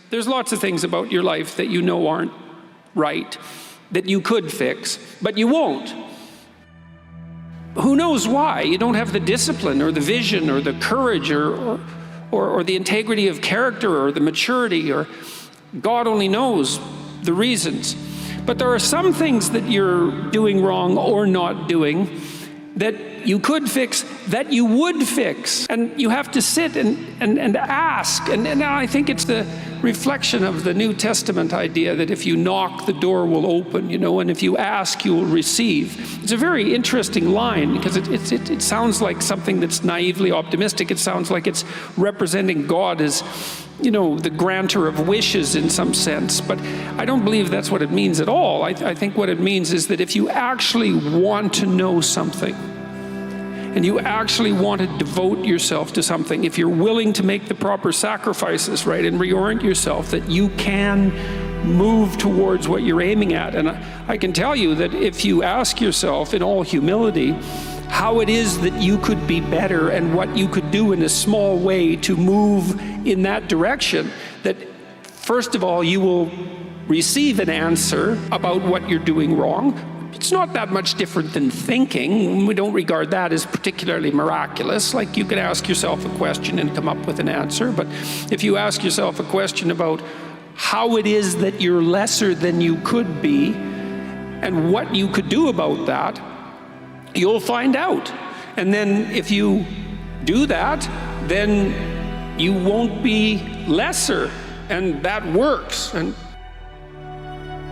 there's lots of things about your life that you know aren't right, that you could fix, but you won't. Who knows why? You don't have the discipline or the vision or the courage or the integrity of character or the maturity, or God only knows the reasons. But there are some things that you're doing wrong or not doing that you could fix, that you would fix. And you have to sit and ask. And I think it's the reflection of the New Testament idea that if you knock, the door will open, and if you ask, you will receive. It's a very interesting line because it sounds like something that's naively optimistic. It sounds like it's representing God as, the granter of wishes in some sense. But I don't believe that's what it means at all. I think what it means is that if you actually want to know something, and you actually want to devote yourself to something, if you're willing to make the proper sacrifices, right, and reorient yourself, that you can move towards what you're aiming at. And I can tell you that if you ask yourself in all humility how it is that you could be better and what you could do in a small way to move in that direction, that first of all, you will receive an answer about what you're doing wrong. It's not that much different than thinking. We don't regard that as particularly miraculous. Like, you can ask yourself a question and come up with an answer. But if you ask yourself a question about how it is that you're lesser than you could be and what you could do about that, you'll find out. And then if you do that, then you won't be lesser. And that works. And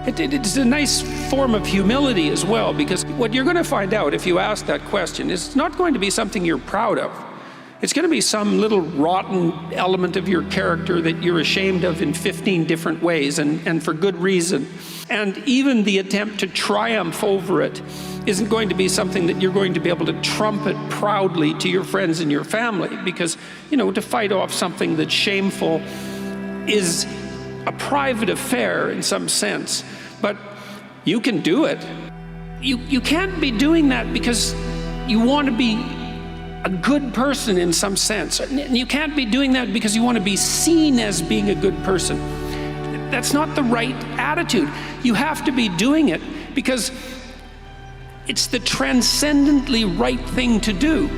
it's a nice form of humility as well, because what you're going to find out if you ask that question is it's not going to be something you're proud of. It's going to be some little rotten element of your character that you're ashamed of in 15 different ways, and for good reason. And even the attempt to triumph over it isn't going to be something that you're going to be able to trumpet proudly to your friends and your family, because, to fight off something that's shameful is a private affair in some sense, but you can do it. You can't be doing that because you want to be a good person in some sense. And you can't be doing that because you want to be seen as being a good person. That's not the right attitude. You have to be doing it because it's the transcendently right thing to do.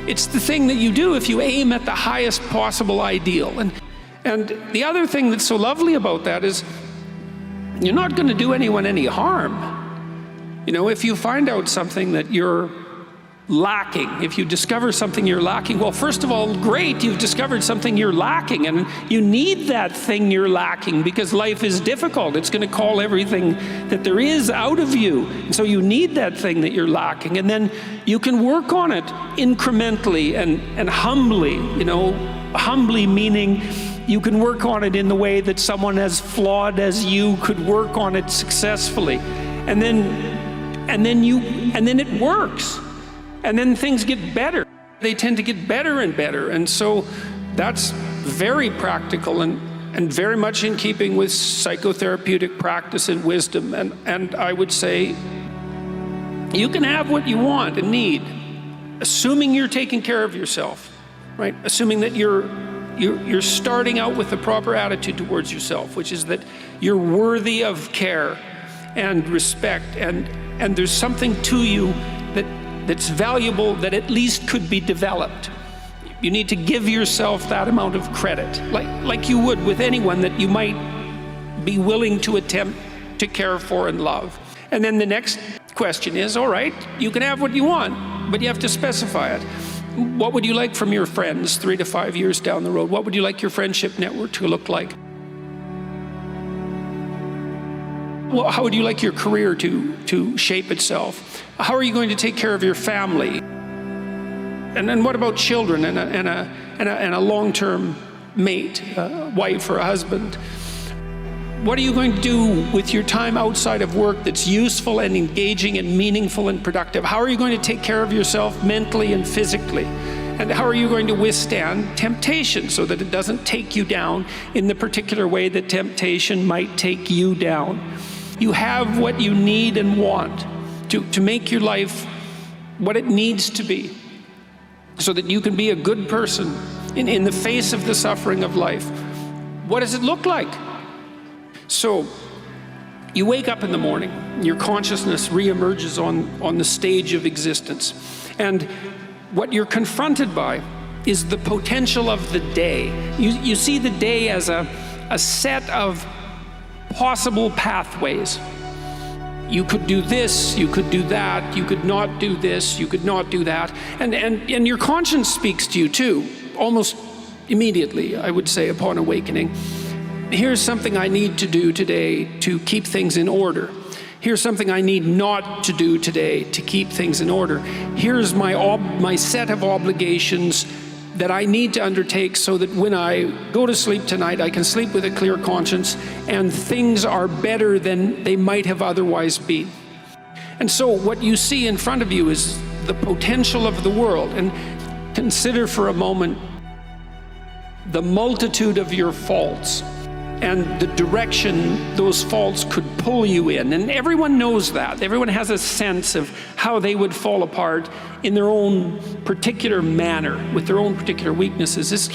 It's the thing that you do if you aim at the highest possible ideal. And the other thing that's so lovely about that is you're not going to do anyone any harm. If you find out something that you're lacking, if you discover something you're lacking, well, first of all, great, you've discovered something you're lacking, and you need that thing you're lacking because life is difficult. It's going to call everything that there is out of you. And so you need that thing that you're lacking, and then you can work on it incrementally and humbly, humbly meaning you can work on it in the way that someone as flawed as you could work on it successfully. And then it works. And then things get better. They tend to get better and better. And so that's very practical and very much in keeping with psychotherapeutic practice and wisdom. And I would say you can have what you want and need, assuming you're taking care of yourself, right? Assuming that you're starting out with the proper attitude towards yourself, which is that you're worthy of care and respect, and there's something to you that's valuable that at least could be developed. You need to give yourself that amount of credit, like you would with anyone that you might be willing to attempt to care for and love. And then the next question is, all right, you can have what you want, but you have to specify it. What would you like from your friends 3 to 5 years down the road? What would you like your friendship network to look like? Well, how would you like your career to shape itself? How are you going to take care of your family? And then what about children and a long-term mate, a wife or a husband? What are you going to do with your time outside of work that's useful and engaging and meaningful and productive? How are you going to take care of yourself mentally and physically? And how are you going to withstand temptation so that it doesn't take you down in the particular way that temptation might take you down? You have what you need and want to make your life what it needs to be so that you can be a good person in the face of the suffering of life. what does it look like? So you wake up in the morning, your consciousness reemerges on the stage of existence. And what you're confronted by is the potential of the day. You see the day as a set of possible pathways. You could do this, you could do that, you could not do this, you could not do that. And your conscience speaks to you too, almost immediately, I would say, upon awakening. Here's something I need to do today to keep things in order. Here's something I need not to do today to keep things in order. Here's my set of obligations that I need to undertake so that when I go to sleep tonight, I can sleep with a clear conscience and things are better than they might have otherwise been. And so what you see in front of you is the potential of the world. And consider for a moment the multitude of your faults and the direction those faults could pull you in. And everyone knows that. Everyone has a sense of how they would fall apart in their own particular manner, with their own particular weaknesses.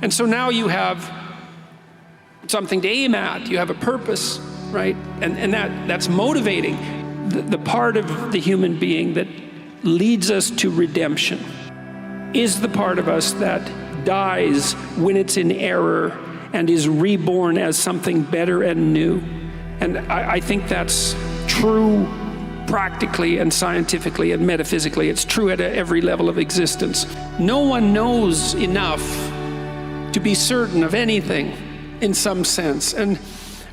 And so now you have something to aim at. You have a purpose, right? And that's motivating. The part of the human being that leads us to redemption is the part of us that dies when it's in error and is reborn as something better and new. And I think that's true practically and scientifically and metaphysically. It's true at every level of existence. No one knows enough to be certain of anything in some sense. And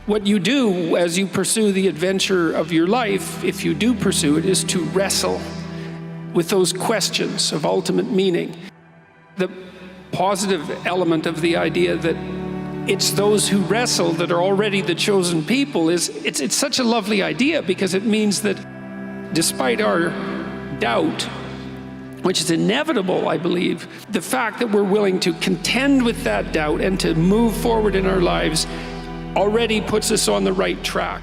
what you do as you pursue the adventure of your life, if you do pursue it, is to wrestle with those questions of ultimate meaning. The positive element of the idea that it's those who wrestle that are already the chosen people it's such a lovely idea, because it means that despite our doubt, which is inevitable, I believe, the fact that we're willing to contend with that doubt and to move forward in our lives already puts us on the right track.